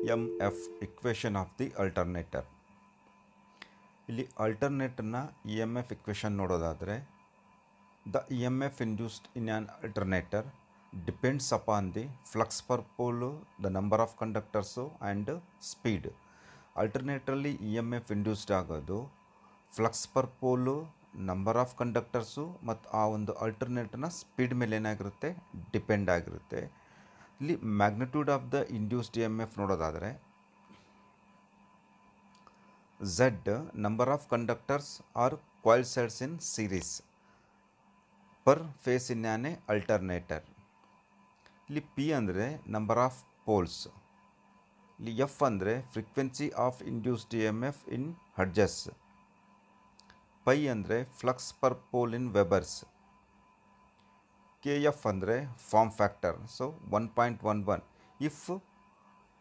EMF equation of the alternator. ಇಲ್ಲಿ ಅಲ್ಟರ್ನೇಟರ್ನ EMF equation ನೋಡೋದಾದರೆ the EMF induced in an alternator depends upon the flux per pole, the number of conductors and speed. ಅಲ್ಟರ್ನೇಟರಲ್ಲಿ EMF induced ಆಗೋದು flux per pole, number of conductors ಮತ್ತು ಆ ಒಂದು ಅಲ್ಟರ್ನೇಟರ್ನ speed ಮೇಲೆ ಏನಾಗಿರುತ್ತೆ, depend ಆಗಿರುತ್ತೆ. ಇಲ್ಲಿ magnitude of the induced EMF ನೋಡೋದಾದರೆ Z number of conductors or coil sets in series per phase in on a alternator. ಇಲ್ಲಿ P ಅಂದರೆ ನಂಬರ್ ಆಫ್ ಪೋಲ್ಸ್, ಇಲ್ಲಿ F ಅಂದರೆ frequency of induced EMF in hertz, pi ಅಂದರೆ flux per pole in webers, KF ಅಂದರೆ form factor, so 1.11 if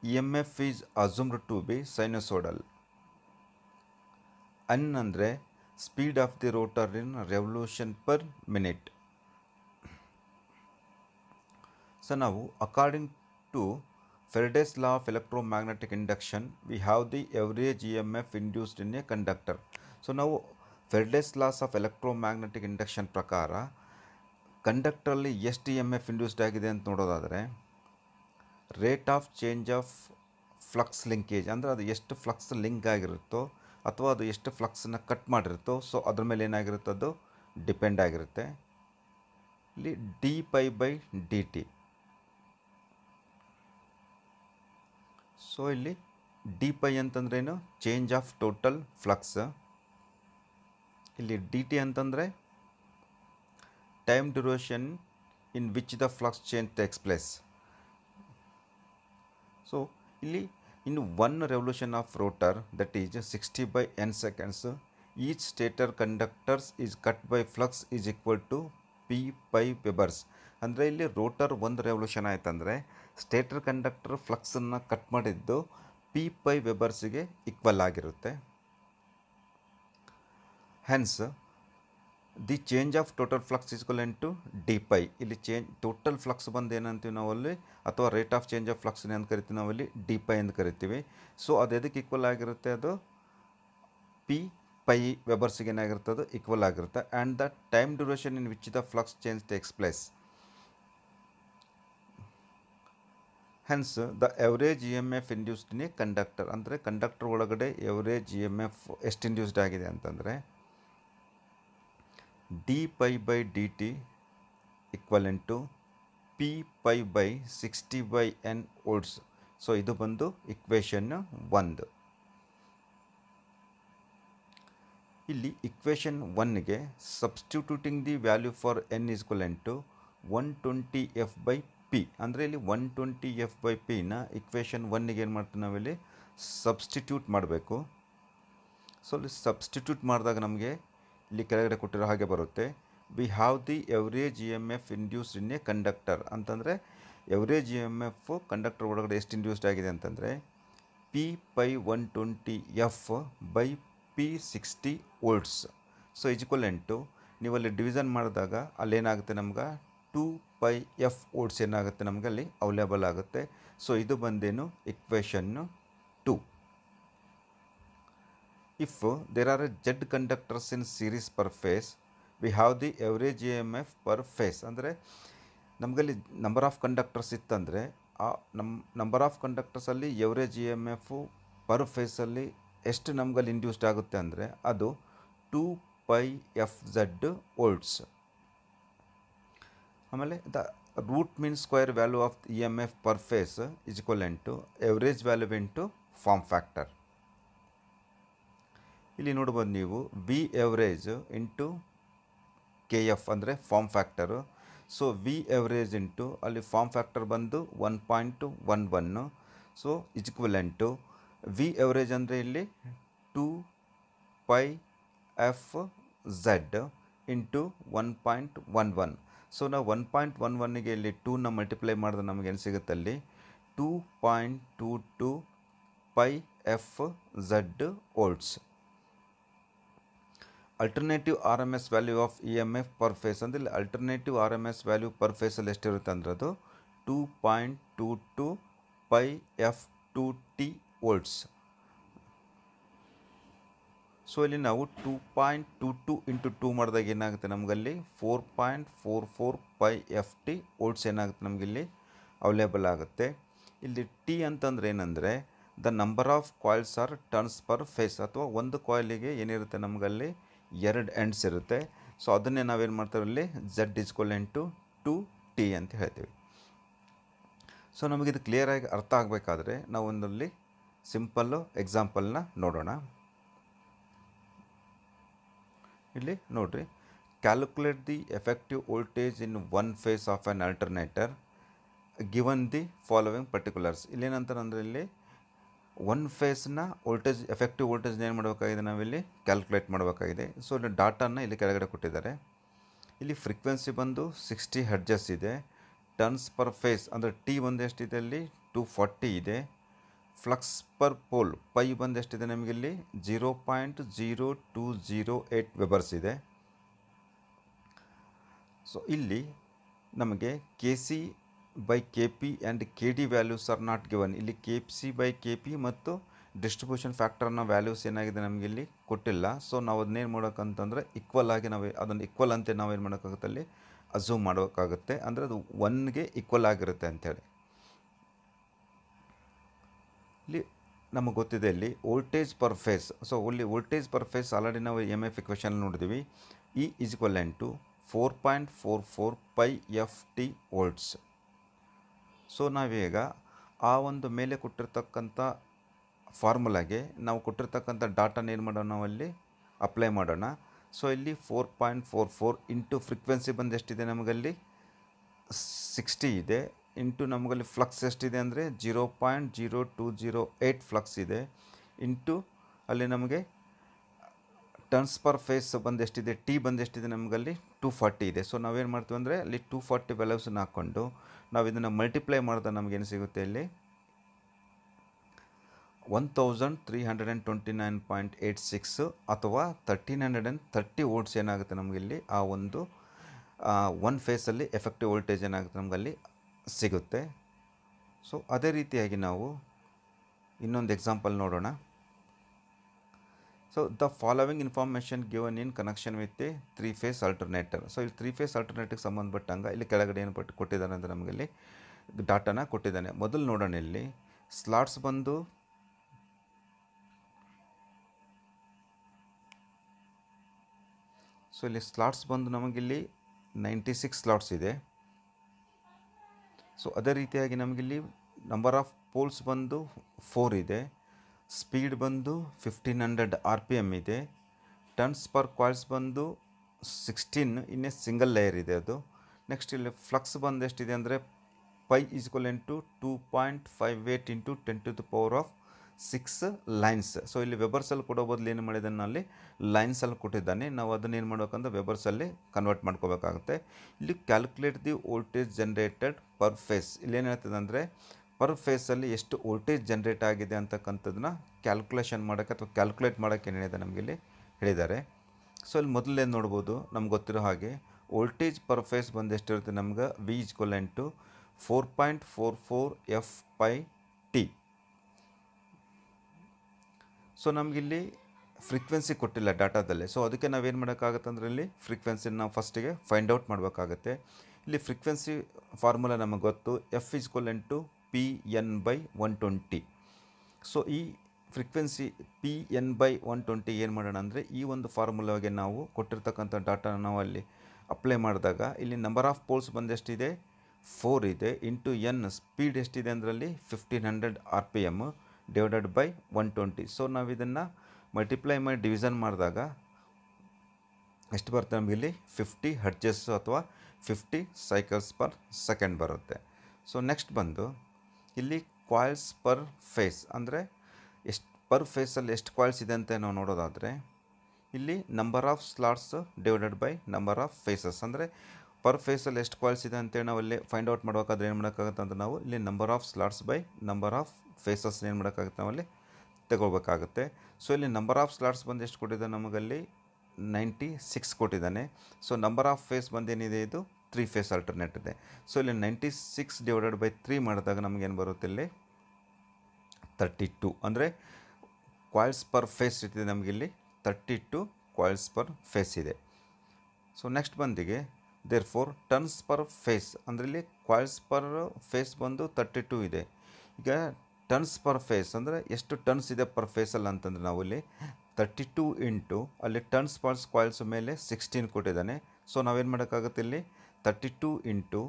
EMF is assumed to be sinusoidal. N ಅಂದರೆ speed of the rotor in revolution per minute. So ನಾವು according to Faraday's law of electromagnetic induction, we have the average EMF induced in a conductor. So ನಾವು Faraday's laws of electromagnetic induction ಪ್ರಕಾರ ಕಂಡಕ್ಟ್ರಲ್ಲಿ ಎಷ್ಟು EMF induced ಆಗಿದೆ ಅಂತ ನೋಡೋದಾದರೆ rate of change of flux linkage, ಅಂದರೆ ಅದು ಎಷ್ಟು ಫ್ಲಕ್ಸ್ ಲಿಂಕ್ ಆಗಿರುತ್ತೋ ಅಥವಾ ಅದು ಎಷ್ಟು ಫ್ಲಕ್ಸನ್ನು ಕಟ್ ಮಾಡಿರುತ್ತೋ, ಸೊ ಅದ್ರ ಮೇಲೆ ಏನಾಗಿರುತ್ತೆ, ಅದು ಡಿಪೆಂಡ್ ಆಗಿರುತ್ತೆ. ಇಲ್ಲಿ dπ/dt. ಸೊ ಇಲ್ಲಿ dπ ಅಂತಂದ್ರೇನು, ಚೇಂಜ್ ಆಫ್ ಟೋಟಲ್ ಫ್ಲಕ್ಸ್. ಇಲ್ಲಿ dt ಅಂತಂದರೆ time duration in which the flux change takes place. So ಇಲ್ಲಿ in one revolution of rotor that is 60/n seconds, each stator conductors is cut by flux is equal to P/π webers. ಅಂದರೆ ಇಲ್ಲಿ rotor ಒಂದು revolution ಆಯ್ತಂದರೆ stator conductor ಫ್ಲಕ್ಸನ್ನು cut ಮಾಡಿದ್ದು P/π ವೆಬರ್ಸಿಗೆ equal ಆಗಿರುತ್ತೆ. Hence the change of total flux is equal to dπ. ಇಲ್ಲಿ total flux ಬಂದು ಏನಂತೀವಿ ನಾವಲ್ಲಿ, ಅಥವಾ rate of change of flux ಅಂತ ಕರಿತೀವಿ ನಾವಲ್ಲಿ, dπ ಅಂತ ಕರಿತೀವಿ. ಸೊ ಅದು ಎದಕ್ಕೆ ಈಕ್ವಲ್ ಆಗಿರುತ್ತೆ, ಅದು P/π ವೆಬರ್ಸಿಗೆ ಏನಾಗಿರುತ್ತೆ, ಅದು ಈಕ್ವಲ್ ಆಗಿರುತ್ತೆ. And the time duration in which the flux change takes place. Hence the average EMF induced in a conductor, ಅಂದರೆ ಕಂಡಕ್ಟರ್ ಒಳಗಡೆ ಎವರೇಜ್ EMF ಎಷ್ಟು ಇಂಡ್ಯೂಸ್ಡ್ ಆಗಿದೆ ಅಂತಂದರೆ dπ/dt equivalent to P/60/n volts. So ಇದು ಬಂದು ಇಕ್ವೇಷನ್ 1. ಇಲ್ಲಿ equation 1ಗೆ substituting the value for n is equivalent to 120f/p. ಅಂದರೆ ಇಲ್ಲಿ 120f/p ನ ಇಕ್ವೇಷನ್ 1ಗೆ ಏನು ಮಾಡ್ತೀವಿ ನಾವಿಲ್ಲಿ ಸಬ್ಸ್ಟಿಟ್ಯೂಟ್ ಮಾಡಬೇಕು. ಸೊ ಇಲ್ಲಿ ಸಬ್ಸ್ಟಿಟ್ಯೂಟ್ ಮಾಡಿದಾಗ ನಮಗೆ ಇಲ್ಲಿ ಕೆಳಗಡೆ ಕೊಟ್ಟಿರೋ ಹಾಗೆ ಬರುತ್ತೆ. We have the average EMF induced in a conductor ಅಂತಂದರೆ ಎವರೇಜ್ EMF ಕಂಡಕ್ಟರ್ ಒಳಗಡೆ ಎಷ್ಟು ಇಂಡ್ಯೂಸ್ಡ್ ಆಗಿದೆ ಅಂತಂದರೆ P/120f/P60 ವೋಲ್ಟ್ಸ್. ಸೊ ಈಕ್ವಲೆಂಟು ನೀವಲ್ಲಿ ಡಿವಿಷನ್ ಮಾಡಿದಾಗ ಅಲ್ಲೇನಾಗುತ್ತೆ, ನಮ್ಗೆ 2πf ವೋಲ್ಟ್ಸ್ ಏನಾಗುತ್ತೆ ನಮಗೆ ಅಲ್ಲಿ ಅವೈಲೇಬಲ್ ಆಗುತ್ತೆ. ಸೊ ಇದು ಬಂದೇನು ಇಕ್ವೇಷನ್ನು 2. If there are Z conductors in series per phase, we have the average EMF per phase. ಅಂದರೆ ನಮಗಲ್ಲಿ ನಂಬರ್ ಆಫ್ ಕಂಡಕ್ಟರ್ಸ್ ಇತ್ತಂದರೆ ಆ ನಂಬರ್ ಆಫ್ ಕಂಡಕ್ಟರ್ಸಲ್ಲಿ ಎವರೇಜ್ EMF ಪರ್ ಫೇಸಲ್ಲಿ ಎಷ್ಟು ನಮಗಲ್ಲಿ ಇಂಡ್ಯೂಸ್ಡ್ ಆಗುತ್ತೆ ಅಂದರೆ ಅದು 2πfz ವೋಲ್ಟ್ಸ್. ಆಮೇಲೆ the root mean square value of EMF per phase is equivalent to average value into form factor. ಇಲ್ಲಿ ನೋಡ್ಬೋದು ನೀವು ವಿ ಎವರೇಜ್ ಇಂಟು KF ಅಂದರೆ form factor. So V average into ಅಲ್ಲಿ ಫಾರ್ಮ್ ಫ್ಯಾಕ್ಟರ್ ಬಂದು 1.11. So equivalent V average ಅಂದರೆ ಇಲ್ಲಿ 2 π F Z into 1.11. So ನಾವು 1.11ಗೆ ಇಲ್ಲಿ 2ನ ಮಲ್ಟಿಪ್ಲೈ ಮಾಡಿದ್ರೆ ನಮಗೆ ಏನು ಸಿಗುತ್ತೆ ಅಲ್ಲಿ 2.22 π F Z volts. Alternative R M S value of E M F per phase ಅಂದರೆ ಇಲ್ಲಿ alternative R M S value per ಫೇಸಲ್ಲಿ ಎಷ್ಟಿರುತ್ತೆ ಅಂದರೆ ಅದು 2.22 π ಎಫ್ 2t ವೋಲ್ಟ್ಸ್. ಸೊ ಇಲ್ಲಿ ನಾವು 2.22 ಇಂಟು 2 ಮಾಡಿದಾಗ ಏನಾಗುತ್ತೆ ನಮಗಲ್ಲಿ 4.44 π ಎಫ್ ಟಿ ವೋಲ್ಟ್ಸ್ ಏನಾಗುತ್ತೆ ನಮಗಿಲ್ಲಿ ಅವೈಲೇಬಲ್ ಆಗುತ್ತೆ. ಇಲ್ಲಿ ಟಿ ಅಂತಂದರೆ ಏನಂದರೆ the number of coils or turns per phase, ಅಥವಾ ಒಂದು ಕಾಯಿಲಿಗೆ ಏನಿರುತ್ತೆ ನಮಗಲ್ಲಿ 2 ಎಂಡ್ಸ್ ಇರುತ್ತೆ. ಸೊ ಅದನ್ನೇ ನಾವೇನು ಮಾಡ್ತೀವಿ ಇಲ್ಲಿ ಝೆಡ್ ಇಸ್ಕ್ವಲೆಂಟ್ ಟು 2t ಅಂತ ಹೇಳ್ತೀವಿ. ಸೊ ನಮಗಿದು ಕ್ಲಿಯರಾಗಿ ಅರ್ಥ ಆಗಬೇಕಾದ್ರೆ ನಾವು ಒಂದಲ್ಲಿ ಸಿಂಪಲ್ಲು ಎಕ್ಸಾಂಪಲ್ನ ನೋಡೋಣ. ಇಲ್ಲಿ ನೋಡಿರಿ, calculate the effective voltage in one phase of an alternator given the following particulars. ಇಲ್ಲೇನಂತಾರೆ ಅಂದರೆ ಇಲ್ಲಿ ಒನ್ ಫೇಸ್ನ ವೋಲ್ಟೇಜ್ ಎಫೆಕ್ಟಿವ್ ವೋಲ್ಟೇಜ್ನ ಏನು ಮಾಡಬೇಕಾಗಿದೆ ನಾವಿಲ್ಲಿ ಕ್ಯಾಲ್ಕುಲೇಟ್ ಮಾಡಬೇಕಾಗಿದೆ. ಸೊ ಇಲ್ಲಿ ಡಾಟಾನ ಇಲ್ಲಿ ಕೆಳಗಡೆ ಕೊಟ್ಟಿದ್ದಾರೆ. ಇಲ್ಲಿ ಫ್ರೀಕ್ವೆನ್ಸಿ ಬಂದು 60 ಹರ್ಟ್ಜಸ್ ಇದೆ. ಟರ್ನ್ಸ್ ಪರ್ ಫೇಸ್ ಅಂದರೆ ಟಿ ಬಂದು ಎಷ್ಟಿದೆ ಅಲ್ಲಿ 240 ಇದೆ. ಫ್ಲಕ್ಸ್ ಪರ್ ಪೋಲ್ ಪೈ ಬಂದು ಎಷ್ಟಿದೆ ನಮಗಿಲ್ಲಿ 0.0208 ವೆಬರ್ಸ್ ಇದೆ. ಸೊ ಇಲ್ಲಿ ನಮಗೆ K C by K P and K D values are not given. ಇಲ್ಲಿ K C by K P ಮತ್ತು ಡಿಸ್ಟ್ರಿಬ್ಯೂಷನ್ ಫ್ಯಾಕ್ಟರ್ನ ವ್ಯಾಲ್ಯೂಸ್ ಏನಾಗಿದೆ ನಮಗಿಲ್ಲಿ ಕೊಟ್ಟಿಲ್ಲ. ಸೊ ನಾವು ಅದನ್ನೇನು ಮಾಡೋಕ್ಕಂತಂದರೆ ಈಕ್ವಲ್ ಆಗಿ ನಾವು ಅದನ್ನು ಈಕ್ವಲ್ ಅಂತ ನಾವೇನು ಮಾಡೋಕ್ಕಾಗುತ್ತೆ ಅಲ್ಲಿ ಅಸ್ಯೂಮ್ ಮಾಡೋಕ್ಕಾಗುತ್ತೆ, ಅಂದರೆ ಅದು 1ಗೆ ಈಕ್ವಲ್ ಆಗಿರುತ್ತೆ ಅಂಥೇಳಿ. ಇಲ್ಲಿ ನಮಗೆ ಗೊತ್ತಿದೆ ಇಲ್ಲಿ ವೋಲ್ಟೇಜ್ ಪರ್ ಫೇಸ್. ಸೊ ಇಲ್ಲಿ ವೋಲ್ಟೇಜ್ ಪರ್ ಫೇಸ್ ಆಲ್ರೆಡಿ ನಾವು ಎಮ್ ಎಫ್ ಇಕ್ವೇಷನ್ ನೋಡಿದ್ವಿ. E is equivalent to 4.44 π F T volts. So ನಾವೀಗ ಆ ಒಂದು ಮೇಲೆ ಕೊಟ್ಟಿರ್ತಕ್ಕಂಥ ಫಾರ್ಮುಲಾಗೆ ನಾವು ಕೊಟ್ಟಿರ್ತಕ್ಕಂಥ ಡಾಟಾನ ಏನು ಮಾಡೋಣ ನಾವಲ್ಲಿ ಅಪ್ಲೈ ಮಾಡೋಣ. ಸೊ ಇಲ್ಲಿ 4.44 ಇಂಟು ಫ್ರೀಕ್ವೆನ್ಸಿ ಬಂದು ಎಷ್ಟಿದೆ ನಮಗಲ್ಲಿ 60 ಇದೆ, ಇಂಟು ನಮಗಲ್ಲಿ ಫ್ಲಕ್ಸ್ ಎಷ್ಟಿದೆ ಅಂದರೆ 0.0208 ಫ್ಲಕ್ಸ್ ಇದೆ, ಇಂಟು ಅಲ್ಲಿ ನಮಗೆ ಟರ್ನ್ಸ್ ಪರ್ ಫೇಸ್ ಬಂದು ಎಷ್ಟಿದೆ ಟಿ ಬಂದು ಎಷ್ಟಿದೆ ನಮಗಲ್ಲಿ 240 ಇದೆ. ಸೊ ನಾವೇನು ಮಾಡ್ತೀವಿ ಅಂದರೆ ಅಲ್ಲಿ 240 ವ್ಯಾಲ್ಯೂಸನ್ನು ಹಾಕ್ಕೊಂಡು ನಾವು ಇದನ್ನು ಮಲ್ಟಿಪ್ಲೈ ಮಾಡಿದ್ರೆ ನಮಗೇನು ಸಿಗುತ್ತೆ ಇಲ್ಲಿ 1329.86 ಅಥವಾ 1330 ವೋಲ್ಟ್ಸ್ ಏನಾಗುತ್ತೆ ನಮಗಿಲ್ಲಿ ಆ ಒಂದು ಒನ್ ಫೇಸಲ್ಲಿ ಎಫೆಕ್ಟಿವ್ ವೋಲ್ಟೇಜ್ ಏನಾಗುತ್ತೆ ನಮಗಲ್ಲಿ ಸಿಗುತ್ತೆ. ಸೊ ಅದೇ ರೀತಿಯಾಗಿ ನಾವು ಇನ್ನೊಂದು ಎಕ್ಸಾಂಪಲ್ ನೋಡೋಣ. So the following information given in connection with a 3 phase alternator. So ಇಲ್ಲಿ 3 ಫೇಸ್ ಆಲ್ಟರ್ನೇಟರ್ಗೆ ಸಂಬಂಧಪಟ್ಟಂಗೆ ಇಲ್ಲಿ ಕೆಳಗಡೆ ಏನು ಕೊಟ್ಟಿದ್ದಾನೆ ಅಂದರೆ ನಮಗಲ್ಲಿ ಡಾಟಾನ ಕೊಟ್ಟಿದ್ದಾನೆ. ಮೊದಲು ನೋಡೋಣ, ಇಲ್ಲಿ ಸ್ಲಾಟ್ಸ್ ಬಂದು ಸೊ ಇಲ್ಲಿ ಸ್ಲಾಟ್ಸ್ ಬಂದು ನಮಗಿಲ್ಲಿ 96 ಸ್ಲಾಟ್ಸ್ ಇದೆ. ಸೊ ಅದೇ ರೀತಿಯಾಗಿ ನಮಗಿಲ್ಲಿ ನಂಬರ್ ಆಫ್ ಪೋಲ್ಸ್ ಬಂದು 4 ಇದೆ. ಸ್ಪೀಡ್ ಬಂದು 1500 RPM ಇದೆ. ಟರ್ನ್ಸ್ ಪರ್ ಕಾಯಿಲ್ಸ್ ಬಂದು 16 ಇನ್ನೇ ಸಿಂಗಲ್ ಲೇಯರ್ ಇದೆ ಅದು. ನೆಕ್ಸ್ಟ್ ಇಲ್ಲಿ ಫ್ಲಕ್ಸ್ ಬಂದು ಎಷ್ಟಿದೆ ಅಂದರೆ phi is equivalent to 2.58 into 10⁻6 lines. So ಇಲ್ಲಿ ವೆಬರ್ಸಲ್ಲಿ ಕೊಡೋ ಬದಲು ಏನು ಮಾಡಿದ್ದಾನೆ ಅಲ್ಲಿ ಲೈನ್ಸಲ್ಲಿ ಕೊಟ್ಟಿದ್ದಾನೆ. ನಾವು ಅದನ್ನು ಏನು ಮಾಡ್ಬೇಕಂದ್ರೆ ವೆಬರ್ಸಲ್ಲಿ ಕನ್ವರ್ಟ್ ಮಾಡ್ಕೋಬೇಕಾಗುತ್ತೆ. ಇಲ್ಲಿ calculate the voltage generated per phase. ಇಲ್ಲೇನು ಹೇಳ್ತದೆ ಅಂದರೆ ಪರ್ ಫೇಸಲ್ಲಿ ಎಷ್ಟು ವೋಲ್ಟೇಜ್ ಜನ್ರೇಟ್ ಆಗಿದೆ ಅಂತಕ್ಕಂಥದ್ದನ್ನ ಕ್ಯಾಲ್ಕುಲೇಷನ್ ಮಾಡೋಕ್ಕೆ ಅಥವಾ ಕ್ಯಾಲ್ಕುಲೇಟ್ ಮಾಡೋಕ್ಕೆ ಏನು ಹೇಳಿದೆ ನಮಗೆ ಇಲ್ಲಿ ಹೇಳಿದ್ದಾರೆ. ಸೊ ಇಲ್ಲಿ ಮೊದಲೇನು ನೋಡ್ಬೋದು, ನಮ್ಗೆ ಗೊತ್ತಿರೋ ಹಾಗೆ ವೋಲ್ಟೇಜ್ ಪರ್ ಫೇಸ್ ಬಂದು ಎಷ್ಟಿರುತ್ತೆ ನಮ್ಗೆ V is equivalent to 4.44 F phi T. So ನಮಗಿಲ್ಲಿ ಫ್ರೀಕ್ವೆನ್ಸಿ ಕೊಟ್ಟಿಲ್ಲ ಡಾಟಾದಲ್ಲಿ. ಸೊ ಅದಕ್ಕೆ ನಾವೇನು ಮಾಡೋಕ್ಕಾಗುತ್ತೆ ಅಂದರೆ ಇಲ್ಲಿ ಫ್ರೀಕ್ವೆನ್ಸಿನ ನಾವು ಫಸ್ಟಿಗೆ ಫೈಂಡ್ ಔಟ್ ಮಾಡಬೇಕಾಗುತ್ತೆ. ಇಲ್ಲಿ ಫ್ರೀಕ್ವೆನ್ಸಿ ಫಾರ್ಮುಲಾ ನಮಗೆ ಗೊತ್ತು, F is equivalent to P N by 120. So ಈ ಫ್ರೀಕ್ವೆನ್ಸಿ ಪಿ ಎನ್ ಬೈ 120 ಏನು ಮಾಡೋಣ ಅಂದರೆ ಈ ಒಂದು ಫಾರ್ಮುಲಾಗೆ ನಾವು ಕೊಟ್ಟಿರ್ತಕ್ಕಂಥ ಡಾಟಾನ ನಾವು ಅಲ್ಲಿ ಅಪ್ಲೈ ಮಾಡಿದಾಗ ಇಲ್ಲಿ ನಂಬರ್ ಆಫ್ ಪೋಲ್ಸ್ ಬಂದೆಷ್ಟಿದೆ 4 ಇದೆ, ಇಂಟು ಎನ್ ಸ್ಪೀಡ್ ಎಷ್ಟಿದೆ ಅಂದ್ರಲ್ಲಿ 1500 RPM ಡಿವೈಡೆಡ್ ಬೈ 120. ಸೊ ನಾವು ಇದನ್ನು ಮಲ್ಟಿಪ್ಲೈ ಮಾಡಿ ಡಿವಿಷನ್ ಮಾಡಿದಾಗ ಎಷ್ಟು ಬರುತ್ತೆ ನಮಗಿಲ್ಲಿ 50 ಹರ್ಟ್ಜಸ್ ಅಥವಾ 50 ಸೈಕಲ್ಸ್ ಪರ್ ಸೆಕೆಂಡ್ ಬರುತ್ತೆ. ಸೊ ನೆಕ್ಸ್ಟ್ ಬಂದು ಇಲ್ಲಿ ಕಾಯಿಲ್ಸ್ ಪರ್ ಫೇಸ್ ಅಂದರೆ ಎಷ್ಟು ಪರ್ ಫೇಸಲ್ಲಿ ಎಷ್ಟು ಕಾಯಿಲ್ಸ್ ಇದೆ ಅಂತ ನಾವು ನೋಡೋದಾದರೆ ಇಲ್ಲಿ number of slots divided by number of phases, ಅಂದರೆ ಪರ್ ಫೇಸಲ್ಲಿ ಎಷ್ಟು ಕಾಯಿಲ್ಸ್ ಇದೆ ಅಂತೇಳಿ ನಾವು ಇಲ್ಲಿ ಫೈಂಡ್ ಔಟ್ ಮಾಡಬೇಕಾದ್ರೆ ಏನು ಮಾಡೋಕ್ಕಾಗುತ್ತೆ ಅಂತ ನಾವು ಇಲ್ಲಿ number of slots by number of phases ಏನು ಮಾಡೋಕ್ಕಾಗುತ್ತೆ ನಾವಲ್ಲಿ ತಗೋಬೇಕಾಗುತ್ತೆ. ಸೊ ಇಲ್ಲಿ ನಂಬರ್ ಆಫ್ ಸ್ಲಾಟ್ಸ್ ಬಂದು ಎಷ್ಟು ಕೊಟ್ಟಿದ್ದಾನೆ ನಮಗಲ್ಲಿ 96 ಕೊಟ್ಟಿದ್ದಾನೆ. ಸೊ ನಂಬರ್ ಆಫ್ ಫೇಸ್ ಬಂದು ಏನಿದೆ ಇದು 3 ಫೇಸ್ ಆಲ್ಟರ್ನೇಟ್ ಇದೆ. ಸೊ ಇಲ್ಲಿ 96 ಡಿವೈಡೆಡ್ ಬೈ 3 ಮಾಡಿದಾಗ ನಮಗೇನು ಬರುತ್ತೆ ಇಲ್ಲಿ 32, ಅಂದರೆ ಕಾಯಿಲ್ಸ್ ಪರ್ ಫೇಸ್ ಇದೆ ನಮಗಿಲ್ಲಿ 32 ಕಾಯಿಲ್ಸ್ ಪರ್ ಫೇಸ್ ಇದೆ. ಸೊ ನೆಕ್ಸ್ಟ್ ಬಂದಿಗೆ there four turns per phase, ಅಂದರೆ ಇಲ್ಲಿ ಕಾಯಿಲ್ಸ್ ಪರ್ ಫೇಸ್ ಬಂದು 32 ಇದೆ. ಈಗ ಟನ್ಸ್ ಪರ್ ಫೇಸ್ ಅಂದರೆ ಎಷ್ಟು ಟನ್ಸ್ ಇದೆ ಪರ್ ಫೇಸಲ್ಲಿ ಅಂತಂದರೆ ನಾವು ಇಲ್ಲಿ 32 ಇಂಟು ಅಲ್ಲಿ ಟನ್ಸ್ ಪರ್ಸ್ ಕಾಯಿಲ್ಸ್ ಮೇಲೆ 16 ಕೊಟ್ಟಿದ್ದಾನೆ. ಸೊ ನಾವೇನು ಮಾಡೋಕ್ಕಾಗುತ್ತೆ ಇಲ್ಲಿ 32 ಇಂಟು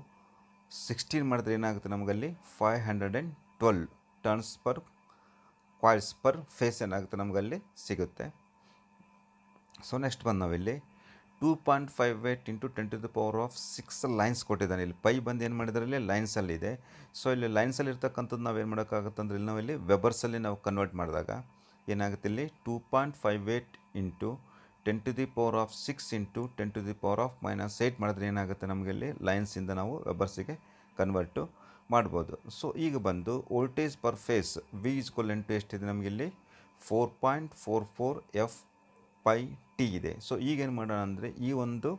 16 ಮಾಡಿದ್ರೆ ಏನಾಗುತ್ತೆ ನಮಗಲ್ಲಿ 512 tons per coils per face ಏನಾಗುತ್ತೆ ನಮಗಲ್ಲಿ ಸಿಗುತ್ತೆ. ಸೊ ನೆಕ್ಸ್ಟ್ ಬಂದು ನಾವಿಲ್ಲಿ 2.58 ಇಂಟು 10⁶ ಲೈನ್ಸ್ ಕೊಟ್ಟಿದ್ದಾನೆ. ಇಲ್ಲಿ ಪೈ ಬಂದು ಏನು ಮಾಡಿದರೆ ಇಲ್ಲಿ ಲೈನ್ಸಲ್ಲಿದೆ. ಸೊ ಇಲ್ಲಿ ಲೈನ್ಸಲ್ಲಿ ಇರ್ತಕ್ಕಂಥದ್ದು ನಾವೇನು ಮಾಡೋಕ್ಕಾಗುತ್ತೆ ಅಂದರೆ ಇಲ್ಲಿ ನಾವಿಲ್ಲಿ ವೆಬರ್ಸಲ್ಲಿ ನಾವು ಕನ್ವರ್ಟ್ ಮಾಡಿದಾಗ ಏನಾಗುತ್ತೆ ಇಲ್ಲಿ 2.58 ಇಂಟು 10⁶ ಇಂಟು 10⁻⁻8 ಮಾಡಿದ್ರೆ ಏನಾಗುತ್ತೆ ನಮಗೆ ಇಲ್ಲಿ ಲೈನ್ಸಿಂದ ನಾವು ವೆಬರ್ಸಿಗೆ ಕನ್ವರ್ಟು ಮಾಡ್ಬೋದು. ಸೊ ಈಗ ಬಂದು ವೋಲ್ಟೇಜ್ ಪರ್ ಫೇಸ್ ವಿ = ಎಷ್ಟಿದೆ ನಮಗಿಲ್ಲಿ 4.44 f/t ಇದೆ. ಸೊ ಈಗೇನು ಮಾಡೋಣ ಅಂದರೆ ಈ ಒಂದು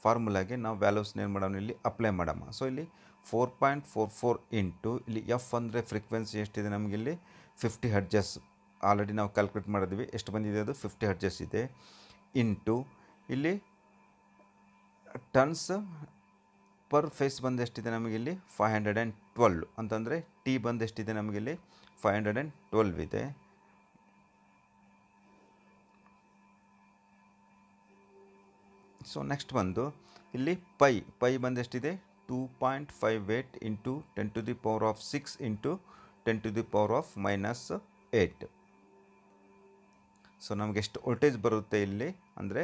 ಫಾರ್ಮುಲಾಗೆ ನಾವು ವ್ಯಾಲ್ಯೂಸ್ನ ಏನು ಮಾಡೋಣ ಇಲ್ಲಿ ಅಪ್ಲೈ ಮಾಡಮ್ಮ. ಸೊ ಇಲ್ಲಿ 4.44 ಇಂಟು ಇಲ್ಲಿ ಎಫ್ ಅಂದರೆ ಫ್ರೀಕ್ವೆನ್ಸಿ ಎಷ್ಟಿದೆ ನಮಗಿಲ್ಲಿ 50 ಹರ್ಟ್ಜಸ್ ಆಲ್ರೆಡಿ ನಾವು ಕ್ಯಾಲ್ಕುಲೇಟ್ ಮಾಡಿದ್ವಿ. ಎಷ್ಟು ಬಂದಿದೆ ಅದು 50 ಹರ್ಟ್ಜಸ್ ಇದೆ. ಇಂಟು ಇಲ್ಲಿ ಟನ್ಸ್ ಪರ್ ಫೇಸ್ ಬಂದು ಎಷ್ಟಿದೆ ನಮಗಿಲ್ಲಿ 512 ಅಂತಂದರೆ ಟಿ ಬಂದು ಎಷ್ಟಿದೆ ನಮಗಿಲ್ಲಿ 512 ಇದೆ. ಸೊ ನೆಕ್ಸ್ಟ್ ಬಂದು ಇಲ್ಲಿ ಪೈ ಬಂದು ಎಷ್ಟಿದೆ 2.58 ಇಂಟು 10⁻⁶ ಇಂಟು 10⁻⁻8. ಸೊ ನಮಗೆ ಎಷ್ಟು ವೋಲ್ಟೇಜ್ ಬರುತ್ತೆ ಇಲ್ಲಿ ಅಂದರೆ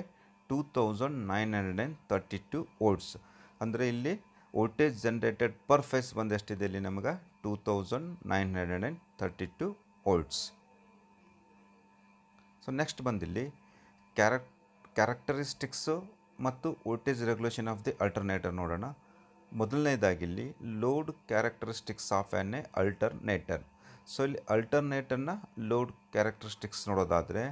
2932 ವೋಲ್ಟ್ಸ್. ಅಂದರೆ ಇಲ್ಲಿ ವೋಲ್ಟೇಜ್ ಜನರೇಟೆಡ್ ಪರ್ ಫೇಸ್ ಬಂದು ಎಷ್ಟಿದೆ ಇಲ್ಲಿ ನಮಗೆ 2932 ವೋಲ್ಟ್ಸ್. ಸೊ ನೆಕ್ಸ್ಟ್ ಬಂದಿಲ್ಲಿ ಕ್ಯಾರೆಕ್ಟರಿಸ್ಟಿಕ್ಸು ಮತ್ತು voltage regulation of the alternator ನೋಡೋಣ. ಮೊದಲನೇದಾಗಿಲ್ಲಿ load characteristics of an alternator. So ಇಲ್ಲಿ ಅಲ್ಟರ್ನೇಟರ್ನ ಲೋಡ್ ಕ್ಯಾರೆಕ್ಟರಿಸ್ಟಿಕ್ಸ್ ನೋಡೋದಾದರೆ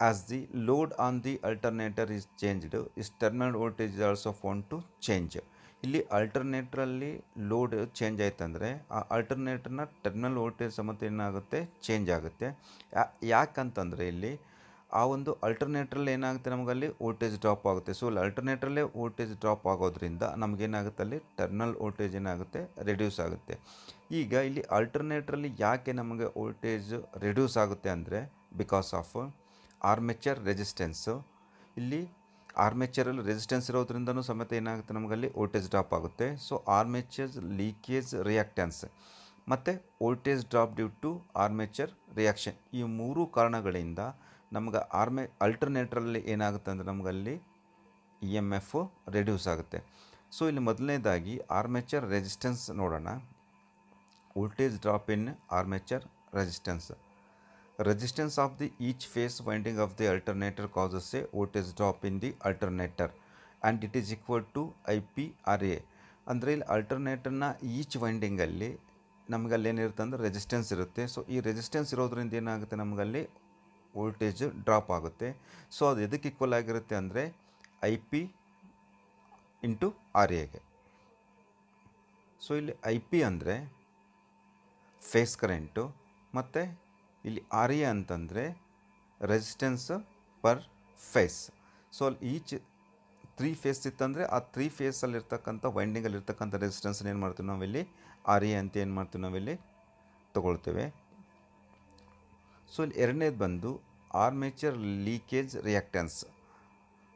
as the load on the alternator is changed is terminal voltage is also found to change. ಇಲ್ಲಿ ಅಲ್ಟರ್ನೇಟ್ರಲ್ಲಿ load change ಆಯ್ತಂದರೆ ಆ ಅಲ್ಟರ್ನೇಟರ್ನ terminal voltage ಸಮೇತ ಏನಾಗುತ್ತೆ ಚೇಂಜ್ ಆಗುತ್ತೆ. ಯಾಕಂತಂದರೆ ಇಲ್ಲಿ ಆ ಒಂದು ಅಲ್ಟರ್ನೇಟ್ರಲ್ಲಿ ಏನಾಗುತ್ತೆ ನಮಗಲ್ಲಿ ವೋಲ್ಟೇಜ್ ಡ್ರಾಪ್ ಆಗುತ್ತೆ. ಸೊ ಅಲ್ಲಿ ಅಲ್ಟರ್ನೇಟ್ರಲ್ಲೇ ವೋಲ್ಟೇಜ್ ಡ್ರಾಪ್ ಆಗೋದ್ರಿಂದ ನಮಗೇನಾಗುತ್ತೆ ಅಲ್ಲಿ ಟರ್ಮಿನಲ್ ವೋಲ್ಟೇಜ್ ಏನಾಗುತ್ತೆ ರೆಡ್ಯೂಸ್ ಆಗುತ್ತೆ. ಈಗ ಇಲ್ಲಿ ಅಲ್ಟರ್ನೇಟ್ರಲ್ಲಿ ಯಾಕೆ ನಮಗೆ ವೋಲ್ಟೇಜ್ ರೆಡ್ಯೂಸ್ ಆಗುತ್ತೆ ಅಂದರೆ ಬಿಕಾಸ್ ಆಫ್ ಆರ್ಮೇಚರ್ ರೆಸಿಸ್ಟೆನ್ಸು. ಇಲ್ಲಿ ಆರ್ಮೇಚರಲ್ಲಿ ರೆಸಿಸ್ಟೆನ್ಸ್ ಇರೋದ್ರಿಂದನೂ ಸಮೇತ ಏನಾಗುತ್ತೆ ನಮಗಲ್ಲಿ ವೋಲ್ಟೇಜ್ ಡ್ರಾಪ್ ಆಗುತ್ತೆ. ಸೊ ಆರ್ಮೇಚರ್ ಲೀಕೇಜ್ ರಿಯಾಕ್ಟೆನ್ಸ್ ಮತ್ತು voltage drop due to armature reaction, ಈ ಮೂರು ಕಾರಣಗಳಿಂದ ನಮ್ಗೆ ಅಲ್ಟರ್ನೇಟ್ರಲ್ಲಿ ಏನಾಗುತ್ತೆ ಅಂದರೆ ನಮಗಲ್ಲಿ EMF ರೆಡ್ಯೂಸ್ ಆಗುತ್ತೆ. ಸೊ ಇಲ್ಲಿ ಮೊದಲನೇದಾಗಿ ಆರ್ಮೇಚರ್ ರೆಸಿಸ್ಟೆನ್ಸ್ ನೋಡೋಣ. Voltage drop in armature resistance. Resistance of the each phase winding of the alternator causes a voltage drop in the alternator and it is equal to IPRA. ಅಂದರೆ ಇಲ್ಲಿ ಅಲ್ಟರ್ನೇಟರ್ನ each ವೈಂಡಿಂಗಲ್ಲಿ ನಮಗಲ್ಲಿ ಏನಿರುತ್ತೆ ಅಂದರೆ resistance ಇರುತ್ತೆ. So ಈ resistance ಇರೋದ್ರಿಂದ ಏನಾಗುತ್ತೆ ನಮಗಲ್ಲಿ voltage drop ಆಗುತ್ತೆ. ಸೊ ಅದು ಎದಕ್ಕೆ ಈಕ್ವಲ್ ಆಗಿರುತ್ತೆ ಅಂದರೆ IP ಇಂಟು RAಗೆ. ಸೊ ಇಲ್ಲಿ IP ಅಂದರೆ ಫೇಸ್ ಕರೆಂಟು ಮತ್ತು ಇಲ್ಲಿ RA ಅಂತಂದರೆ ರೆಸಿಸ್ಟೆನ್ಸ್ ಪರ್ ಫೇಸ್. ಸೊ ಅಲ್ಲಿ ಈಚ್ 3 ಫೇಸ್ ಇತ್ತಂದರೆ ಆ 3 ಫೇಸಲ್ಲಿರ್ತಕ್ಕಂಥ ವೈಂಡಿಂಗಲ್ಲಿರ್ತಕ್ಕಂಥ ರೆಸಿಸ್ಟೆನ್ಸ್ನ ಏನು ಮಾಡ್ತೀವಿ ನಾವಿಲ್ಲಿ RA ಅಂತ ಏನು ಮಾಡ್ತೀವಿ ನಾವಿಲ್ಲಿ ತೊಗೊಳ್ತೇವೆ. ಸೊ ಇಲ್ಲಿ ಎರಡನೇದು ಬಂದು ಆರ್ಮೇಚರ್ ಲೀಕೇಜ್ ರಿಯಾಕ್ಟೆನ್ಸ್.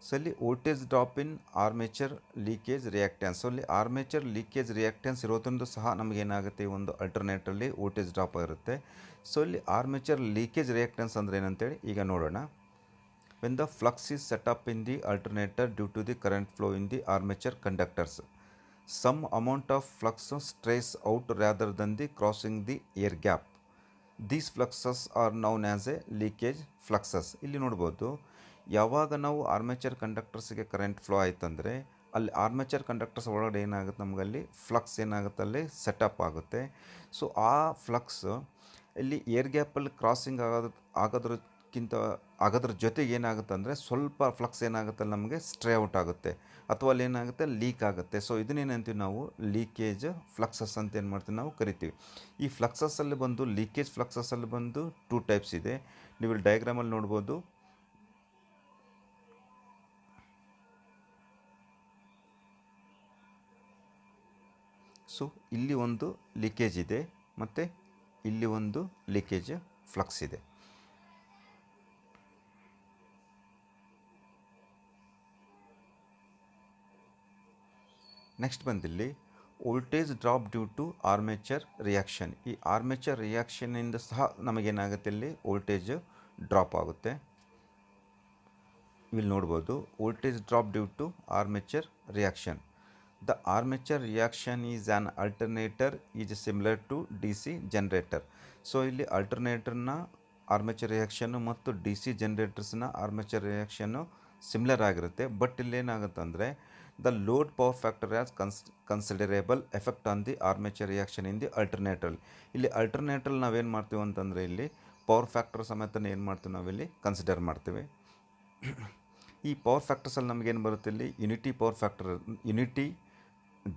ಸೊ ಇಲ್ಲಿ voltage drop in armature leakage reactance. So ಇಲ್ಲಿ ಆರ್ಮೇಚರ್ ಲೀಕೇಜ್ ರಿಯಾಕ್ಟೆನ್ಸ್ ಇರೋದ್ರಿಂದ ಸಹ ನಮಗೇನಾಗುತ್ತೆ ಈ ಒಂದು ಅಲ್ಟರ್ನೇಟರಲ್ಲಿ ವೋಲ್ಟೇಜ್ ಡ್ರಾಪ್ ಆಗಿರುತ್ತೆ. ಸೊ ಇಲ್ಲಿ ಆರ್ಮೇಚರ್ ಲೀಕೇಜ್ ರಿಯಾಕ್ಟೆನ್ಸ್ ಅಂದರೆ ಏನಂತೇಳಿ ಈಗ ನೋಡೋಣ. When the flux is set up in the alternator due to the current flow in the armature conductors, some amount of flux strays out rather than the crossing the air gap. These fluxes are known as a leakage fluxes. ಇಲ್ಲಿ ನೋಡ್ಬೋದು, ಯಾವಾಗ ನಾವು armature ಕಂಡಕ್ಟರ್ಸ್ಗೆ current flow ಆಯ್ತಂದರೆ ಅಲ್ಲಿ armature conductors ಒಳಗಡೆ ಏನಾಗುತ್ತೆ, ನಮಗಲ್ಲಿ flux ಏನಾಗುತ್ತೆ, ಅಲ್ಲಿ ಸೆಟಪ್ ಆಗುತ್ತೆ. ಸೊ ಆ ಫ್ಲಕ್ಸ್ ಇಲ್ಲಿ ಏರ್ ಗ್ಯಾಪಲ್ಲಿ ಕ್ರಾಸಿಂಗ್ ಆಗೋದ್ರ ಜೊತೆಗೆ ಏನಾಗುತ್ತೆ ಅಂದರೆ ಸ್ವಲ್ಪ ಫ್ಲಕ್ಸ್ ಏನಾಗುತ್ತೆ ಅಲ್ಲಿ ನಮಗೆ ಸ್ಟ್ರೇ ಔಟ್ ಆಗುತ್ತೆ ಅಥವಾ ಅಲ್ಲಿ ಏನಾಗುತ್ತೆ ಲೀಕ್ ಆಗುತ್ತೆ. ಸೊ ಇದನ್ನೇನಂತೀವಿ ನಾವು ಲೀಕೇಜ್ ಫ್ಲಕ್ಸಸ್ ಅಂತ ಏನು ಮಾಡ್ತೀವಿ ನಾವು ಕರಿತೀವಿ. ಈ ಫ್ಲಕ್ಸಸ್ಸಲ್ಲಿ ಬಂದು ಲೀಕೇಜ್ ಫ್ಲಕ್ಸಸ್ಸಲ್ಲಿ ಬಂದು 2 ಟೈಪ್ಸ್ ಇದೆ. ನೀವು ಇಲ್ಲಿ ಡಯಾಗ್ರಾಮಲ್ಲಿ ನೋಡ್ಬೋದು. ಸೊ ಇಲ್ಲಿ ಒಂದು ಲೀಕೇಜ್ ಇದೆ ಮತ್ತು ಇಲ್ಲಿ ಒಂದು ಲೀಕೇಜ್ ಫ್ಲಕ್ಸ್ ಇದೆ. ನೆಕ್ಸ್ಟ್ ಬಂದಿಲ್ಲಿ voltage drop due to armature reaction. ಈ ಆರ್ಮೇಚರ್ ರಿಯಾಕ್ಷನಿಂದ ಸಹ ನಮಗೇನಾಗುತ್ತೆ, ಇಲ್ಲಿ ವೋಲ್ಟೇಜ್ ಡ್ರಾಪ್ ಆಗುತ್ತೆ. ಇಲ್ಲಿ ನೋಡ್ಬೋದು, voltage drop due to armature reaction. The armature reaction is an alternator is similar to D C generator. So ಇಲ್ಲಿ ಅಲ್ಟರ್ನೇಟರ್ನ ಆರ್ಮೇಚರ್ ರಿಯಾಕ್ಷನ್ನು ಮತ್ತು ಡಿ ಸಿ ಜನರೇಟರ್ಸ್ನ ಆರ್ಮೇಚರ್ ರಿಯಾಕ್ಷನ್ನು ಸಿಮಿಲರ್ ಆಗಿರುತ್ತೆ. ಬಟ್ ಇಲ್ಲೇನಾಗುತ್ತೆ ಅಂದರೆ the load power factor has considerable effect on the armature reaction in the alternator. ಇಲ್ಲಿ ಅಲ್ಟರ್ನೇಟರ್ ನಾವೇನು ಮಾಡ್ತೀವಿ ಅಂತಂದರೆ ಇಲ್ಲಿ ಪವರ್ ಫ್ಯಾಕ್ಟರ್ ಸಮೇತ ಏನು ಮಾಡ್ತೀವಿ, ನಾವಿಲ್ಲಿ ಕನ್ಸಿಡರ್ ಮಾಡ್ತೀವಿ. ಈ ಪವರ್ ಫ್ಯಾಕ್ಟರ್ಸಲ್ಲಿ ನಮಗೇನು ಬರುತ್ತೆ, ಇಲ್ಲಿ unity power factor, unity,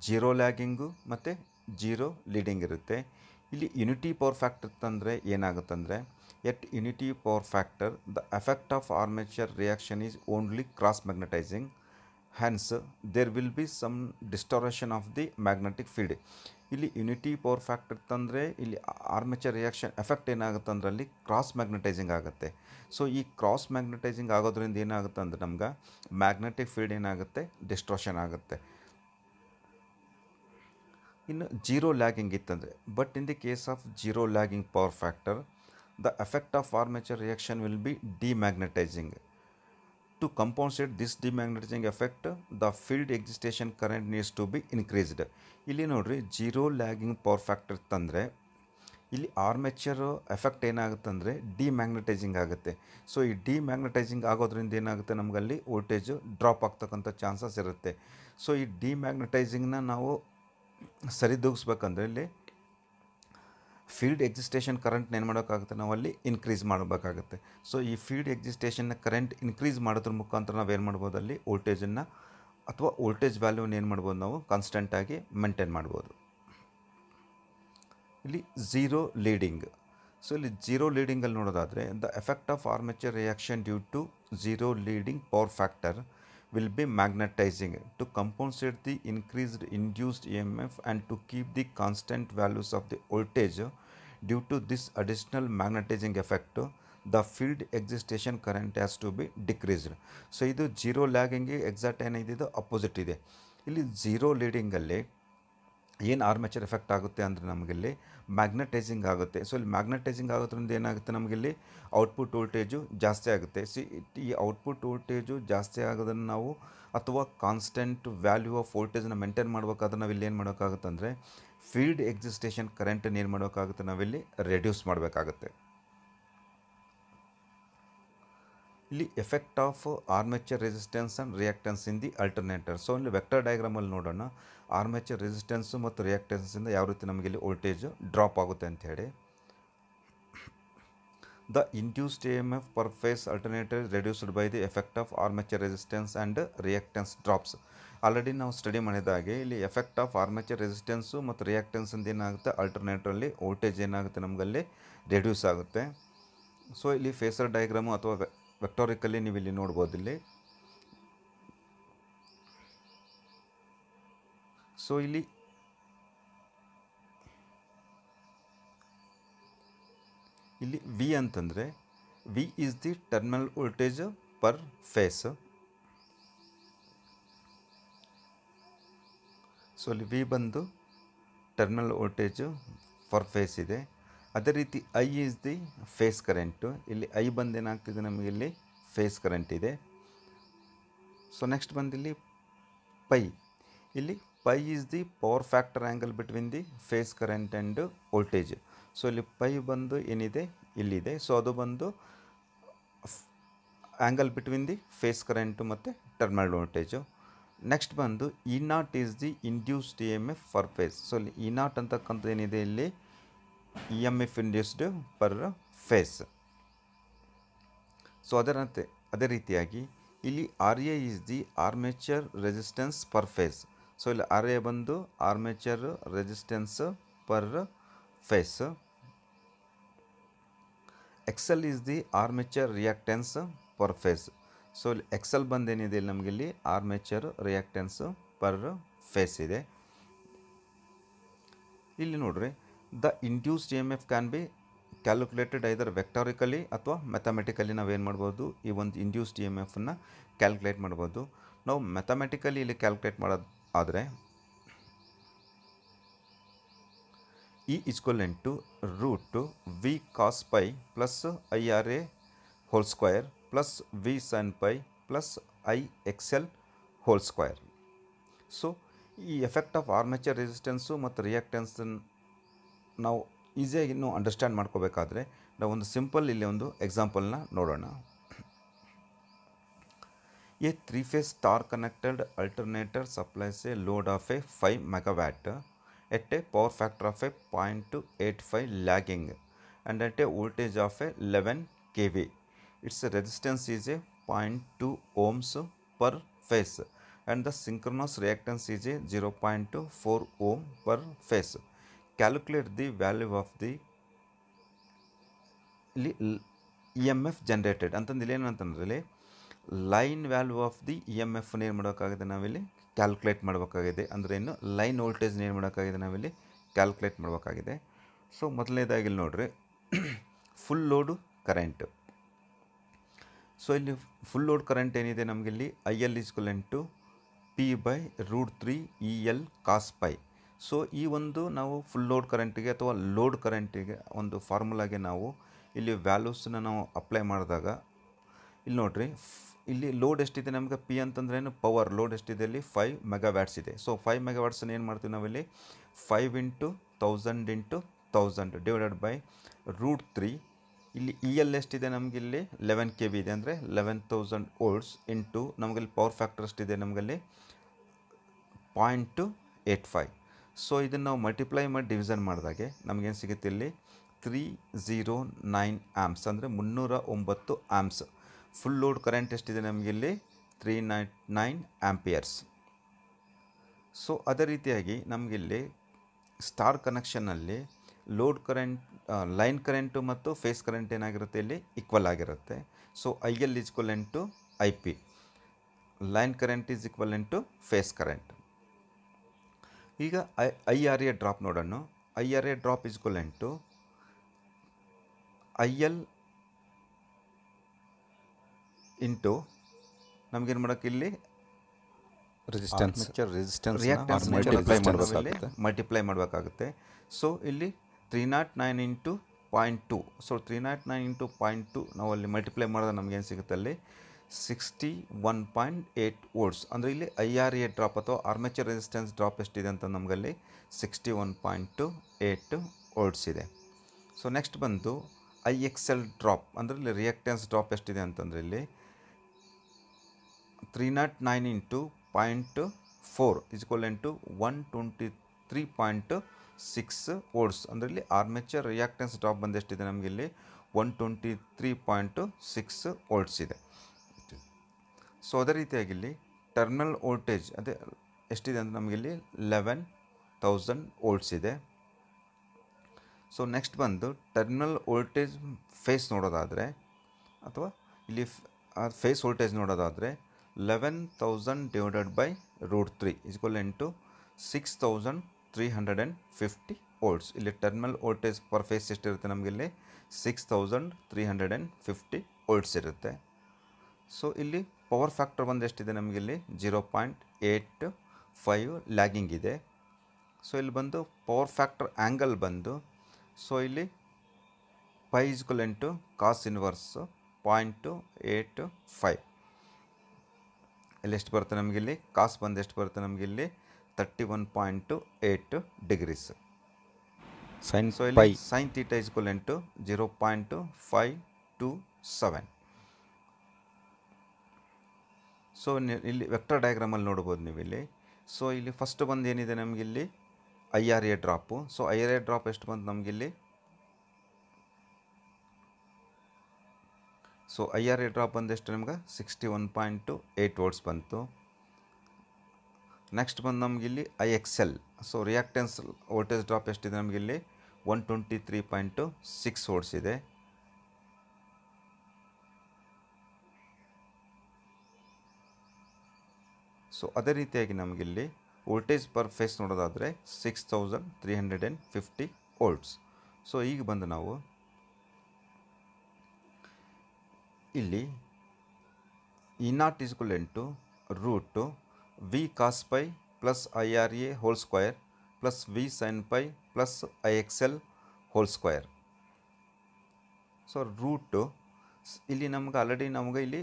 zero lagging ಮತ್ತು ಜೀರೋ ಲೀಡಿಂಗ್ ಇರುತ್ತೆ. ಇಲ್ಲಿ ಯುನಿಟಿ ಪವರ್ ಫ್ಯಾಕ್ಟರ್ ತಂದರೆ ಏನಾಗುತ್ತಂದರೆ at unity power factor the effect of armature reaction is only cross magnetising, hence there will be some distortion of the magnetic field. ಇಲ್ಲಿ unity power factor ತಂದರೆ ಇಲ್ಲಿ armature reaction effect ಏನಾಗುತ್ತೆ ಅಂದರೆ ಅಲ್ಲಿ cross magnetising ಆಗುತ್ತೆ. So ಈ cross magnetising ಆಗೋದ್ರಿಂದ ಏನಾಗುತ್ತೆ ಅಂದರೆ ನಮ್ಗೆ ಮ್ಯಾಗ್ನೆಟಿಕ್ ಫೀಲ್ಡ್ ಏನಾಗುತ್ತೆ, ಡಿಸ್ಟ್ರೋಷನ್ ಆಗುತ್ತೆ. ಇನ್ನು ಜೀರೋ ಲ್ಯಾಗಿಂಗ್ ಇತ್ತಂದರೆ, but in the case of zero lagging power factor the effect of armature reaction will be demagnetising. To compensate this demagnetizing effect, the field excitation current needs to be increased. ಇಲ್ಲಿ ನೋಡ್ರಿ, zero lagging power factor ತಂದರೆ ಇಲ್ಲಿ armature effect ಏನಾಗುತ್ತೆ ಅಂದರೆ demagnetising ಆಗುತ್ತೆ. So ಈ demagnetising ಆಗೋದ್ರಿಂದ ಏನಾಗುತ್ತೆ, ನಮಗಲ್ಲಿ ವೋಲ್ಟೇಜು ಡ್ರಾಪ್ ಆಗ್ತಕ್ಕಂಥ ಚಾನ್ಸಸ್ ಇರುತ್ತೆ. ಸೊ ಈ ಡಿಮ್ಯಾಗ್ನೆಟೈಸಿಂಗ್ನ ನಾವು ಸರಿದೂಗಿಸ್ಬೇಕಂದ್ರೆ ಇಲ್ಲಿ ಫೀಲ್ಡ್ ಎಕ್ಸಿಸ್ಟೇಷನ್ ಕರೆಂಟ್ನ ಏನು ಮಾಡೋಕ್ಕಾಗುತ್ತೆ, ನಾವು ಅಲ್ಲಿ ಇನ್ಕ್ರೀಸ್ ಮಾಡಬೇಕಾಗುತ್ತೆ. ಸೊ ಈ ಫೀಲ್ಡ್ ಎಕ್ಸಿಸ್ಟೇಷನ್ನ ಕರೆಂಟ್ ಇನ್ಕ್ರೀಸ್ ಮಾಡೋದ್ರ ಮುಖಾಂತರ ನಾವೇನು ಮಾಡ್ಬೋದು, ಅಲ್ಲಿ ವೋಲ್ಟೇಜನ್ನು ಅಥವಾ ವೋಲ್ಟೇಜ್ ವ್ಯಾಲ್ಯೂನ ಏನು ಮಾಡ್ಬೋದು, ನಾವು ಕಾನ್ಸ್ಟೆಂಟಾಗಿ ಮೇಂಟೈನ್ ಮಾಡ್ಬೋದು. ಇಲ್ಲಿ ಝೀರೋ ಲೀಡಿಂಗ್. ಸೊ ಇಲ್ಲಿ ಝೀರೋ ಲೀಡಿಂಗಲ್ಲಿ ನೋಡೋದಾದರೆ the effect of armature reaction due to zero leading power factor will be magnetizing to compensate the increased induced EMF and to keep the constant values of the voltage. Due to this additional magnetizing effect, the field excitation current has to be decreased. So ಇದು zero ಲ್ಯಾಗಿಂಗ್ಗೆ exact ಏನಿದೆ opposite ಇದೆ. ಇಲ್ಲಿ zero ಲೀಡಿಂಗಲ್ಲಿ ಏನು armature effect ಆಗುತ್ತೆ ಅಂದರೆ ನಮಗಿಲ್ಲಿ magnetising ಆಗುತ್ತೆ. So ಇಲ್ಲಿ ಮ್ಯಾಗ್ನೆಟೈಸಿಂಗ್ ಆಗೋದ್ರಿಂದ ಏನಾಗುತ್ತೆ, ನಮಗಿಲ್ಲಿ ಔಟ್ಪುಟ್ ವೋಲ್ಟೇಜು ಜಾಸ್ತಿ ಆಗುತ್ತೆ. ಈ ಔಟ್ಪುಟ್ ವೋಲ್ಟೇಜು ಜಾಸ್ತಿ ಆಗೋದನ್ನು ನಾವು ಅಥವಾ ಕಾನ್ಸ್ಟೆಂಟ್ ವ್ಯಾಲ್ಯೂ ಆಫ್ ವೋಲ್ಟೇಜನ್ನ ಮೇಂಟೈನ್ ಮಾಡ್ಬೇಕಾದ್ರೆ ನಾವಿಲ್ಲಿ ಏನು ಮಾಡೋಕ್ಕಾಗುತ್ತೆ ಅಂದರೆ ಫೀಲ್ಡ್ ಎಕ್ಸಿಸ್ಟೇಷನ್ ಕರೆಂಟನ್ನು ಏನು ಮಾಡೋಕ್ಕಾಗುತ್ತೆ, ನಾವಿಲ್ಲಿ ರೆಡ್ಯೂಸ್ ಮಾಡಬೇಕಾಗುತ್ತೆ. ಇಲ್ಲಿ effect of armature resistance and reactance in the alternator. So ಇಲ್ಲಿ ವೆಕ್ಟರ್ ಡಯಾಗ್ರಾಮಲ್ಲಿ ನೋಡೋಣ ಆರ್ಮೇಚರ್ ರೆಸಿಸ್ಟೆನ್ಸು ಮತ್ತು ರಿಯಾಕ್ಟೆನ್ಸಿಂದ ಯಾವ ರೀತಿ ನಮಗೆ ಇಲ್ಲಿ ವೋಲ್ಟೇಜು ಡ್ರಾಪ್ ಆಗುತ್ತೆ ಅಂಥೇಳಿ. The induced EMF per phase alternator reduced by the effect of armature resistance and reactance drops. Already ನಾವು ಸ್ಟಡಿ ಮಾಡಿದಾಗೆ ಇಲ್ಲಿ ಎಫೆಕ್ಟ್ ಆಫ್ ಆರ್ಮೇಚರ್ ರೆಸಿಸ್ಟೆನ್ಸು ಮತ್ತು ರಿಯಾಕ್ಟೆನ್ಸಿಂದ ಏನಾಗುತ್ತೆ, ಅಲ್ಟರ್ನೇಟರಲ್ಲಿ ವೋಲ್ಟೇಜ್ ಏನಾಗುತ್ತೆ, ನಮಗಲ್ಲಿ ರೆಡ್ಯೂಸ್ ಆಗುತ್ತೆ. ಸೊ ಇಲ್ಲಿ ಫೇಸರ್ ಡಯಾಗ್ರಾಮು ಅಥವಾ ವೆಕ್ಟೋರಿಕಲ್ಲಿ ನೀವು ಇಲ್ಲಿ ನೋಡ್ಬೋದು. ಸೊ ಇಲ್ಲಿ ವಿ ಅಂತಂದರೆ V is the terminal voltage per phase. So ಇಲ್ಲಿ ವಿ ಬಂದು ಟರ್ಮಿನಲ್ ವೋಲ್ಟೇಜು ಪರ್ ಫೇಸ್ ಇದೆ. ಅದೇ ರೀತಿ I is the phase current. ಇಲ್ಲಿ ಐ ಬಂದು ಏನಾಗ್ತಿದೆ, ನಮಗೆ ಇಲ್ಲಿ ಫೇಸ್ ಕರೆಂಟ್ ಇದೆ. ಸೊ ನೆಕ್ಸ್ಟ್ ಬಂದಿಲ್ಲಿ ಪೈ. ಇಲ್ಲಿ phi is the power factor angle between the phase current and voltage. So ಇಲ್ಲಿ ಪೈ ಬಂದು ಏನಿದೆ ಇಲ್ಲಿದೆ, ಸೊ ಅದು ಬಂದು angle between the phase current ಮತ್ತು ಟರ್ಮಿನಲ್ ವೋಲ್ಟೇಜು. ನೆಕ್ಸ್ಟ್ ಬಂದು E naught is the induced E M F per phase. So ಇಲ್ಲಿ E naught ಅಂತಕ್ಕಂಥದ್ದು ಏನಿದೆ ಇಲ್ಲಿ E M F induced per phase. So ಅದೇ ರೀತಿಯಾಗಿ ಇಲ್ಲಿ R A is the armature resistance per phase. So ಇಲ್ಲಿ R A ಬಂದು armature resistance per phase. X L is the armature reactance per phase. So ಇಲ್ಲಿ Excel ಬಂದೇನಿದೆ ಇಲ್ಲಿ ನಮಗೆ ಇಲ್ಲಿ armature reactance per phase ಇದೆ. ಇಲ್ಲಿ ನೋಡ್ರಿ, the induced E M F can be calculated either vectorically ಅಥವಾ ಮ್ಯಾಥಮೆಟಿಕಲಿ ನಾವೇನು ಮಾಡ್ಬೋದು, ಈ ಒಂದು ಇಂಡ್ಯೂಸ್ಡ್ ಇ ಎಮ್ ಎಫನ್ನು ಕ್ಯಾಲ್ಕುಲೇಟ್ ಮಾಡ್ಬೋದು. ನಾವು ಮ್ಯಾಥಮೆಟಿಕಲಿ ಇಲ್ಲಿ ಕ್ಯಾಲ್ಕುಲೇಟ್ ಮಾಡೋದು ಆದರೆ E equivalent to root V cos phi plus I R A whole square plus V sine phi plus I X L whole square. So ಈ ಎಫೆಕ್ಟ್ ಆಫ್ ಆರ್ಮೇಚರ್ ರೆಸಿಸ್ಟೆನ್ಸು ಮತ್ತು ರಿಯಾಕ್ಟೆನ್ಸನ್ನು ನಾವು ಈಸಿಯಾಗಿ ಇನ್ನೂ ಅಂಡರ್ಸ್ಟ್ಯಾಂಡ್ ಮಾಡ್ಕೋಬೇಕಾದ್ರೆ ನಾವು ಒಂದು ಸಿಂಪಲ್ ಇಲ್ಲಿ ಒಂದು ಎಕ್ಸಾಂಪಲ್ನ ನೋಡೋಣ. A 3-phase star connected alternator supplies a load of a 5 megawatt at a power factor of a 0.85 lagging and at a voltage of a 11 kV. Its resistance is a 0.2 ohms per phase and the synchronous reactance is a 0.4 ohm per phase. Calculate the value of the E M F generated ಅಂತಂದಿಲ್ಲ. ಏನಂತಂದ್ರೆ line value of the E M ಎಫ್ನ ಏನು ಮಾಡೋಕ್ಕಾಗಿದೆ, ನಾವಿಲ್ಲಿ calculate ಮಾಡಬೇಕಾಗಿದೆ. ಅಂದರೆ ಏನು line ವೋಲ್ಟೇಜ್ನ ಏನು ಮಾಡೋಕ್ಕಾಗಿದೆ, ನಾವಿಲ್ಲಿ ಕ್ಯಾಲ್ಕುಲೇಟ್ ಮಾಡಬೇಕಾಗಿದೆ. ಸೊ ಮೊದಲನೇದಾಗಿ ಇಲ್ಲಿ ನೋಡ್ರಿ, ಫುಲ್ ಲೋಡು ಕರೆಂಟ್. ಸೊ ಇಲ್ಲಿ ಫುಲ್ ಲೋಡ್ ಕರೆಂಟ್ ಏನಿದೆ ನಮಗಿಲ್ಲಿ I L equivalent P by √3 E L cos phi. So ಈ ಒಂದು ನಾವು ಫುಲ್ ಲೋಡ್ ಕರೆಂಟಿಗೆ ಅಥವಾ ಲೋಡ್ ಕರೆಂಟಿಗೆ ಒಂದು ಫಾರ್ಮುಲಾಗೆ ನಾವು ಇಲ್ಲಿ ವ್ಯಾಲ್ಯೂಸನ್ನ ನಾವು ಅಪ್ಲೈ ಮಾಡಿದಾಗ ಇಲ್ಲಿ ನೋಡಿರಿ, ಇಲ್ಲಿ ಲೋಡ್ ಎಷ್ಟಿದೆ ನಮಗೆ, ಪಿ ಅಂತಂದ್ರೆ ಏನು ಪವರ್ ಲೋಡ್ ಎಷ್ಟಿದೆ, ಇಲ್ಲಿ 5 ಮೆಗಾವ್ಯಾಟ್ಸ್ ಇದೆ. ಸೊ 5 ಮೆಗಾವ್ಯಾಟ್ಸನ್ನು ಏನು ಮಾಡ್ತೀವಿ ನಾವಿಲ್ಲಿ 5 × 1000 × 1000 ಡಿವೈಡೆಡ್ ಬೈ √3. ಇಲ್ಲಿ ಇ ಎಲ್ ಎಷ್ಟಿದೆ ನಮಗಿಲ್ಲಿ 11 kV ಇದೆ, ಅಂದರೆ 11,000 volts ಇಂಟು ನಮಗಲ್ಲಿ ಪವರ್ ಫ್ಯಾಕ್ಟರ್ ಎಷ್ಟಿದೆ ನಮಗಲ್ಲಿ 0.85. ಸೊ ಇದನ್ನು ನಾವು ಮಲ್ಟಿಪ್ಲೈ ಮಾಡಿ ಡಿವಿಷನ್ ಮಾಡಿದಾಗೆ ನಮಗೇನು ಸಿಗುತ್ತೆ ಇಲ್ಲಿ 309 ಆ್ಯಮ್ಸ್, ಅಂದರೆ 309 ಆ್ಯಮ್ಸ್. ಫುಲ್ ಲೋಡ್ ಕರೆಂಟ್ ಎಷ್ಟಿದೆ ನಮಗಿಲ್ಲಿ 399 ಆ್ಯಂಪಿಯರ್ಸ್. ಸೊ ಅದೇ ರೀತಿಯಾಗಿ ನಮಗಿಲ್ಲಿ ಸ್ಟಾರ್ ಕನೆಕ್ಷನ್ನಲ್ಲಿ ಲೋಡ್ ಕರೆಂಟ್ ಲೈನ್ ಕರೆಂಟು ಮತ್ತು ಫೇಸ್ ಕರೆಂಟ್ ಏನಾಗಿರುತ್ತೆ ಇಲ್ಲಿ ಈಕ್ವಲ್ ಆಗಿರುತ್ತೆ. So I L equivalent I P, line current is equivalent phase current. ಈಗ ಐ ಆರ್ ಎ ಡ್ರಾಪ್ ನೋಡೋಣ. I R A drop equivalent I L into ನಮಗೇನು ಮಾಡೋಕ್ಕೆ ಇಲ್ಲಿ resistance reactance multiply ಮಾಡಬೇಕಾಗುತ್ತೆ. ಸೊ ಇಲ್ಲಿ 309 × 0.2. ಸೊ 309 × 0.2 ನಾವು ಅಲ್ಲಿ ಮಲ್ಟಿಪ್ಲೈ ಮಾಡಿದ್ರೆ ನಮಗೇನು ಸಿಗುತ್ತೆ ಅಲ್ಲಿ 61.8 volts. ಅಂದರೆ ಇಲ್ಲಿ ಐ ಆರ್ ಎ ಡ್ರಾಪ್ ಅಥವಾ ಆರ್ಮೇಚರ್ ರೆಸಿಸ್ಟೆನ್ಸ್ ಡ್ರಾಪ್ ಎಷ್ಟಿದೆ ಅಂತ ನಮಗಲ್ಲಿ 61.8 volts ಇದೆ. ಸೊ ನೆಕ್ಸ್ಟ್ ಬಂದು ಐ ಎಕ್ಸ್ ಎಲ್ ಡ್ರಾಪ್, ಅಂದರೆ ಇಲ್ಲಿ ರಿಯಾಕ್ಟೆನ್ಸ್ ಡ್ರಾಪ್ ಎಷ್ಟಿದೆ ಅಂತಂದರೆ ಇಲ್ಲಿ 309 × 0.4 ಈಕ್ವಲೆಂಟು 123.6 volts. ಅಂದರೆ ಇಲ್ಲಿ ಆರ್ಮೇಚರ್ ರಿಯಾಕ್ಟೆನ್ಸ್ ಡ್ರಾಪ್ ಬಂದು ಎಷ್ಟಿದೆ ನಮಗಿಲ್ಲಿ 123.6 volts ಇದೆ. ಸೊ ಅದೇ ರೀತಿಯಾಗಿ ಇಲ್ಲಿ ಟರ್ಮಿನಲ್ ವೋಲ್ಟೇಜ್ ಅದೇ ಎಷ್ಟಿದೆ ಅಂದರೆ ನಮಗಿಲ್ಲಿ 11,000 volts ಇದೆ. ಸೊ ನೆಕ್ಸ್ಟ್ ಬಂದು ಟರ್ಮಿನಲ್ ವೋಲ್ಟೇಜ್ ಫೇಸ್ ನೋಡೋದಾದರೆ ಅಥವಾ ಇಲ್ಲಿ ಫೇಸ್ ವೋಲ್ಟೇಜ್ ನೋಡೋದಾದರೆ 11,000 ಡಿವೈಡೆಡ್ ಬೈ √3 ಈಕ್ವಲೆಂಟು 6,350 volts. ಇಲ್ಲಿ ಟರ್ಮಿನಲ್ ವೋಲ್ಟೇಜ್ ಪರ್ ಫೇಸ್ ಎಷ್ಟಿರುತ್ತೆ ನಮಗಿಲ್ಲಿ 6,350 volts ಇರುತ್ತೆ. ಸೊ ಇಲ್ಲಿ ಪವರ್ ಫ್ಯಾಕ್ಟರ್ ಬಂದು ಎಷ್ಟಿದೆ ನಮಗಿಲ್ಲಿ 0.85 ಲ್ಯಾಗಿಂಗ್ ಇದೆ. ಸೊ ಇಲ್ಲಿ ಬಂದು ಪವರ್ ಫ್ಯಾಕ್ಟರ್ ಆ್ಯಂಗಲ್ ಬಂದು, ಸೊ ಇಲ್ಲಿ ಪೈ ಈಕ್ವಲೆಂಟು ಕಾಸ್ ಇನ್ವರ್ಸ್ 0.85. ಇಲ್ಲಿ ಎಷ್ಟು ಬರುತ್ತೆ ನಮಗಿಲ್ಲಿ ಕಾಸ್ ಬಂದು ಎಷ್ಟು ಬರುತ್ತೆ ನಮಗಿಲ್ಲಿ 31.8 degrees. sin So pi sin theta is equivalent to 0.527. So ಇಲ್ಲಿ ವೆಕ್ಟರ್ ಡಯಾಗ್ರಾಮಲ್ಲಿ ನೋಡ್ಬೋದು ನೀವು ಇಲ್ಲಿ. ಸೊ ಇಲ್ಲಿ ಫಸ್ಟ್ ಬಂದು ಏನಿದೆ ನಮಗಿಲ್ಲಿ IRA drop. So IRA drop ಎಷ್ಟು ಬಂತು ನಮಗಿಲ್ಲಿ? ಸೊ IRA ಡ್ರಾಪ್ ಬಂದು ಎಷ್ಟು ನಮ್ಗೆ 61.8 ವೋಲ್ಟ್ಸ್ ಬಂತು. ನೆಕ್ಸ್ಟ್ ಬಂದು ನಮಗಿಲ್ಲಿ IXL. So reactance voltage drop ಎಷ್ಟಿದೆ ನಮಗಿಲ್ಲಿ? 123.6 ವೋಲ್ಟ್ಸ್ ಇದೆ. ಸೊ ಅದೇ ರೀತಿಯಾಗಿ ನಮಗಿಲ್ಲಿ ವೋಲ್ಟೇಜ್ ಪರ್ ಫೇಸ್ ನೋಡೋದಾದರೆ 6350 ವೋಲ್ಟ್ಸ್. ಸೊ ಈಗ ಬಂದು ನಾವು ಇಲ್ಲಿ E0 is equivalent to root V cos pi plus IRA whole square plus V sin pi plus IXL whole square. So root ಇಲ್ಲಿ ನಮ್ಗೆ ಆಲ್ರೆಡಿ ನಮಗೆ ಇಲ್ಲಿ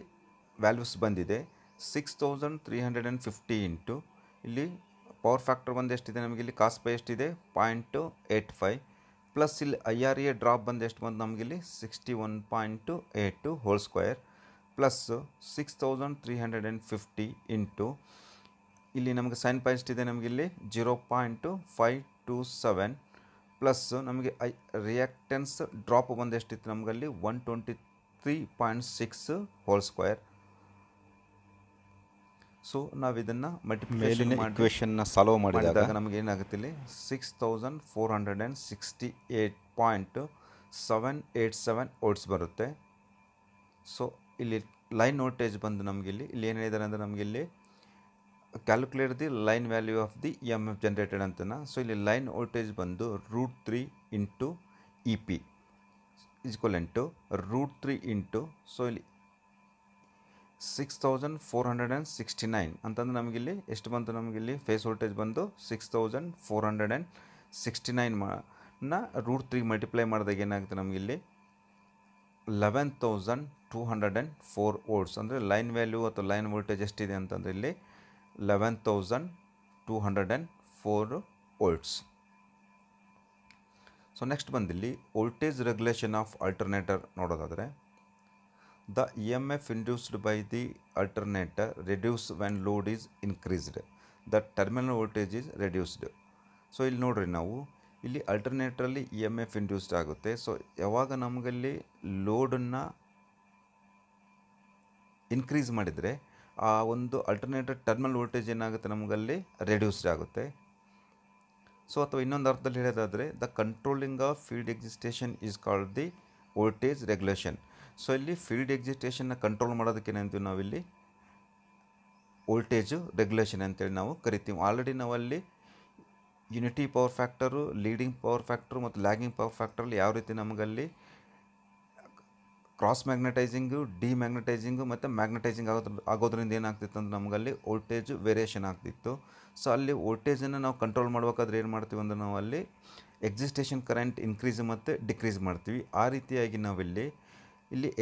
ವ್ಯಾಲ್ಯೂಸ್ ಬಂದಿದೆ 6350 ಇಂಟು ಇಲ್ಲಿ ಪವರ್ ಫ್ಯಾಕ್ಟರ್ ಬಂದು ಎಷ್ಟಿದೆ ನಮಗೆ ಇಲ್ಲಿ ಕಾಸ್ ಪೈ ಎಷ್ಟಿದೆ 0.85 ಪ್ಲಸ್ ಇಲ್ಲಿ IRA ಡ್ರಾಪ್ ಬಂದು ಎಷ್ಟು ಬಂದು ನಮಗಿಲ್ಲಿ 61.8 ಹೋಲ್ ಸ್ಕ್ವೇರ್ ಪ್ಲಸ್ 6350 ಇಂಟು ಇಲ್ಲಿ ನಮಗೆ ಸೈನ್ ಪೈ ಎಷ್ಟಿದೆ ನಮಗಿಲ್ಲಿ 0.527 ಪ್ಲಸ್ ನಮಗೆ ರಿಯಾಕ್ಟೆನ್ಸ್ ಡ್ರಾಪ್ ಬಂದು ಎಷ್ಟಿತ್ತು ನಮಗಲ್ಲಿ 123.6 ಹೋಲ್ ಸ್ಕ್ವೇರ್. ಸೊ ನಾವು ಇದನ್ನು ಮಲ್ಟಿಪ್ಲಿಕೇಶನ್ ಇಕ್ವೇಷನ್ನ ಸಾಲ್ವ್ ಮಾಡಿದಾಗ ನಮಗೆ ಏನಾಗುತ್ತೆ ಇಲ್ಲಿ 6468.787 ವೋಲ್ಟ್ಸ್ ಬರುತ್ತೆ. ಸೊ ಇಲ್ಲಿ ಲೈನ್ ವೋಲ್ಟೇಜ್ ಬಂದು ನಮಗಿಲ್ಲಿ ಇಲ್ಲಿ ಏನು ಹೇಳಿದ್ದಾರೆ ಅಂದರೆ ನಮಗಿಲ್ಲಿ calculate the line value of the EMF generated ಅಂತನ. ಸೊ ಇಲ್ಲಿ ಲೈನ್ ವೋಲ್ಟೇಜ್ ಬಂದು √3 into EP equivalent √3 into so ಇಲ್ಲಿ 6469 ಅಂತಂದ್ರೆ ನಮಗಿಲ್ಲಿ ಎಷ್ಟು ಬಂತು? ನಮಗಿಲ್ಲಿ ಫೇಸ್ ವೋಲ್ಟೇಜ್ ಬಂದು 6469 √3 ಮಲ್ಟಿಪ್ಲೈ ಮಾಡಿದಾಗ ಏನಾಗುತ್ತೆ ನಮಗಿಲ್ಲಿ 11204 ವೋಲ್ಟ್ಸ್. ಅಂದರೆ ಲೈನ್ ವ್ಯಾಲ್ಯೂ ಅಥವಾ ಲೈನ್ ವೋಲ್ಟೇಜ್ ಎಷ್ಟಿದೆ ಅಂತಂದರೆ ಇಲ್ಲಿ 11204 ವೋಲ್ಟ್ಸ್. ಸೊ ನೆಕ್ಸ್ಟ್ ಬಂದಿಲ್ಲಿ ವೋಲ್ಟೇಜ್ ರೆಗ್ಯುಲೇಷನ್ ಆಫ್ ಆಲ್ಟರ್ನೇಟರ್ ನೋಡೋದಾದರೆ the EMF induced by the alternator reduce when load is increased. The terminal voltage is reduced. So ಇಲ್ಲಿ ನೋಡ್ರಿ ನಾವು ಇಲ್ಲಿ ಅಲ್ಟರ್ನೇಟ್ರಲ್ಲಿ EMF ಇಂಡ್ಯೂಸ್ಡ್ ಆಗುತ್ತೆ. ಸೊ ಯಾವಾಗ ನಮಗಲ್ಲಿ ಲೋಡನ್ನು ಇನ್ಕ್ರೀಸ್ ಮಾಡಿದರೆ ಆ ಒಂದು ಅಲ್ಟರ್ನೇಟರ್ ಟರ್ಮಿನಲ್ ವೋಲ್ಟೇಜ್ ಏನಾಗುತ್ತೆ ನಮಗಲ್ಲಿ ರೆಡ್ಯೂಸ್ಡ್ ಆಗುತ್ತೆ. ಸೊ ಅಥವಾ ಇನ್ನೊಂದು ಅರ್ಥದಲ್ಲಿ ಹೇಳೋದಾದರೆ the controlling of field excitation is called the voltage regulation. So ಇಲ್ಲಿ ಫೀಲ್ಡ್ ಎಕ್ಸಿಸ್ಟೇಷನ್ನ ಕಂಟ್ರೋಲ್ ಮಾಡೋದಕ್ಕೆ ಏನಂತೀವಿ ನಾವಿಲ್ಲಿ ವೋಲ್ಟೇಜು ರೆಗ್ಯುಲೇಷನ್ ಅಂತೇಳಿ ನಾವು ಕರಿತೀವಿ. ಆಲ್ರೆಡಿ ನಾವಲ್ಲಿ unity power factor, leading power factor ಮತ್ತು ಲ್ಯಾಗಿಂಗ್ ಪವರ್ ಫ್ಯಾಕ್ಟ್ರಲ್ಲಿ ಯಾವ ರೀತಿ ನಮಗಲ್ಲಿ ಕ್ರಾಸ್ ಮ್ಯಾಗ್ನೆಟೈಸಿಂಗು, ಡಿಮ್ಯಾಗ್ನೆಟೈಸಿಂಗು ಮತ್ತು ಮ್ಯಾಗ್ನೆಟೈಸಿಂಗ್ ಆಗೋದ್ರಿಂದ ಏನಾಗ್ತಿತ್ತು ಅಂದ್ರೆ ನಮಗಲ್ಲಿ ವೋಲ್ಟೇಜು ವೇರಿಯೇಷನ್ ಆಗ್ತಿತ್ತು. ಸೊ ಅಲ್ಲಿ ವೋಲ್ಟೇಜನ್ನು ನಾವು ಕಂಟ್ರೋಲ್ ಮಾಡಬೇಕಾದ್ರೆ ಏನು ಮಾಡ್ತೀವಿ ಅಂದರೆ ನಾವು ಅಲ್ಲಿ ಎಕ್ಸಿಸ್ಟೇಷನ್ ಕರೆಂಟ್ ಇನ್ಕ್ರೀಸ್ ಮತ್ತು ಡಿಕ್ರೀಸ್ ಮಾಡ್ತೀವಿ. ಆ ರೀತಿಯಾಗಿ ನಾವಿಲ್ಲಿ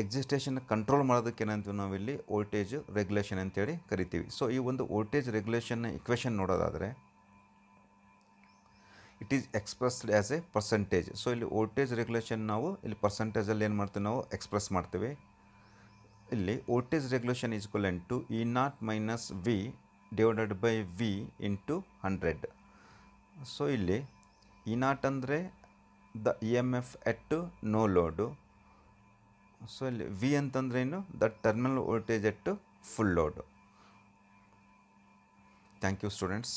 ಎಕ್ಸಿಸ್ಟೇಷನ್ ಕಂಟ್ರೋಲ್ ಮಾಡೋದಕ್ಕೆ ಏನಂತೀವಿ ನಾವಿಲ್ಲಿ ವೋಲ್ಟೇಜ್ ರೆಗ್ಯುಲೇಷನ್ ಅಂತೇಳಿ ಕರಿತೀವಿ. ಸೊ ಈ ಒಂದು ವೋಲ್ಟೇಜ್ ರೆಗ್ಯುಲೇಷನ್ನ ಇಕ್ವೇಷನ್ ನೋಡೋದಾದರೆ it is expressed as a percentage. So ಇಲ್ಲಿ ವೋಲ್ಟೇಜ್ ರೆಗ್ಯುಲೇಷನ್ ನಾವು ಇಲ್ಲಿ ಪರ್ಸೆಂಟೇಜಲ್ಲಿ ಏನು ಮಾಡ್ತೀವಿ ನಾವು ಎಕ್ಸ್ಪ್ರೆಸ್ ಮಾಡ್ತೀವಿ. ಇಲ್ಲಿ voltage regulation is equivalent to E0 minus V divided by V into 100. So ಇಲ್ಲಿ E0 ಅಂದರೆ the EMF at no load. So ಇಲ್ಲಿ V ಅಂತಂದ್ರೆ ಏನು? The terminal voltage at full load. Thank you students.